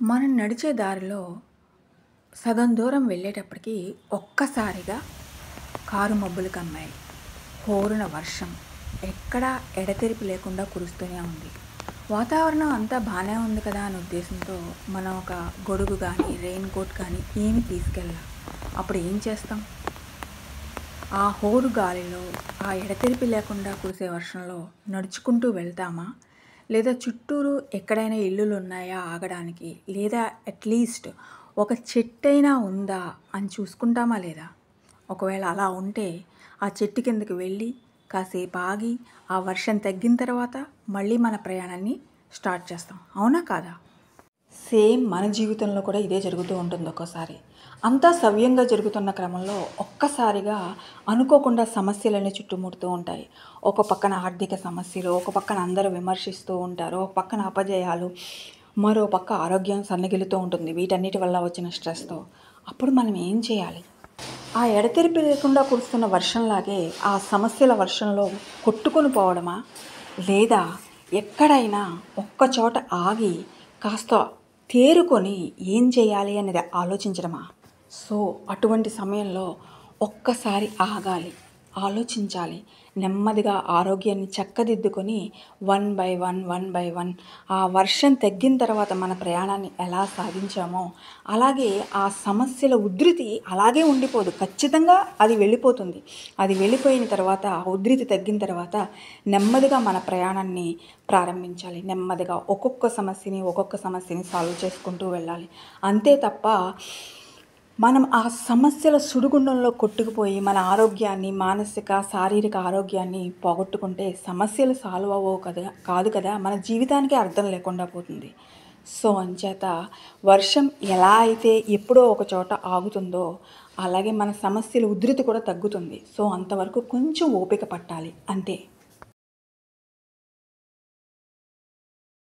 మనం నడిచే దారిలో సగం దూరం వెళ్ళేటప్పటికి ఒక్కసారిగా కారు మబ్బులు కమ్మాయి. హోరున వర్షం ఎక్కడా ఎడతెరిపి లేకుండా కురుస్తూనే ఉంది. వాతావరణం అంతా బాగానే ఉంది కదా అనే ఉద్దేశంతో మనం ఒక గొడుగు కానీ రెయిన్ కోట్ కానీ ఏమీ తీసుకెళ్ళాం. అప్పుడు ఏం చేస్తాం? ఆ హోరు గాలిలో, ఆ ఎడతెరిపి లేకుండా కురిసే వర్షంలో నడుచుకుంటూ వెళ్తామా? లేదా చుట్టూరు ఎక్కడైనా ఇల్లులు ఉన్నాయా ఆగడానికి? లేదా అట్లీస్ట్ ఒక చెట్టైనా ఉందా అని చూసుకుంటామా లేదా? ఒకవేళ అలా ఉంటే ఆ చెట్టు కిందకి వెళ్ళి కాసేపు ఆగి ఆ వర్షం తగ్గిన తర్వాత మళ్ళీ మన ప్రయాణాన్ని స్టార్ట్ చేస్తాం. అవునా కాదా? సేమ్ మన జీవితంలో కూడా ఇదే జరుగుతూ ఉంటుంది ఒక్కోసారి. అంతా సవ్యంగా జరుగుతున్న క్రమంలో ఒక్కసారిగా అనుకోకుండా సమస్యలన్నీ చుట్టుముడుతూ ఉంటాయి. ఒక పక్కన ఆర్థిక సమస్యలు, ఒక పక్కన అందరూ విమర్శిస్తూ ఉంటారు, ఒక పక్కన అపజయాలు, మరో పక్క ఆరోగ్యం సన్నగిల్లుతూ ఉంటుంది వీటన్నిటి వల్ల వచ్చిన స్ట్రెస్‌తో. అప్పుడు మనం ఏం చేయాలి? ఆ ఎడతెరిపి లేకుండా కురుస్తున్న వర్షంలాగే ఆ సమస్యల వర్షంలో కొట్టుకొని పోవడమా? లేదా ఎక్కడైనా ఒక్కచోట ఆగి కాస్త తేరుకొని ఏం చేయాలి అనేది ఆలోచించడమా? సో అటువంటి సమయంలో ఒక్కసారి ఆగాలి, ఆలోచించాలి, నెమ్మదిగా ఆరోగ్యాన్ని చక్కదిద్దుకొని వన్ బై వన్ ఆ వర్షం తగ్గిన తర్వాత మన ప్రయాణాన్ని ఎలా సాగించామో అలాగే ఆ సమస్యల ఉధృతి అలాగే ఉండిపోదు, ఖచ్చితంగా అది వెళ్ళిపోతుంది. అది వెళ్ళిపోయిన తర్వాత ఆ ఉధృతి తగ్గిన తర్వాత నెమ్మదిగా మన ప్రయాణాన్ని ప్రారంభించాలి. నెమ్మదిగా ఒక్కొక్క సమస్యని సాల్వ్ చేసుకుంటూ వెళ్ళాలి. అంతే తప్ప మనం ఆ సమస్యల సుడిగుండంలో కొట్టుకుపోయి మన ఆరోగ్యాన్ని, మానసిక, శారీరక ఆరోగ్యాన్ని పోగొట్టుకుంటే సమస్యలు సాల్వ్ అవ్వవు కాదు కదా, మన జీవితానికే అర్థం లేకుండా పోతుంది. సో అంచేత వర్షం ఎలా అయితే ఎప్పుడో ఒక చోట ఆగుతుందో అలాగే మన సమస్యల ఉధృతి కూడా తగ్గుతుంది. సో అంతవరకు కొంచెం ఓపిక పట్టాలి అంతే.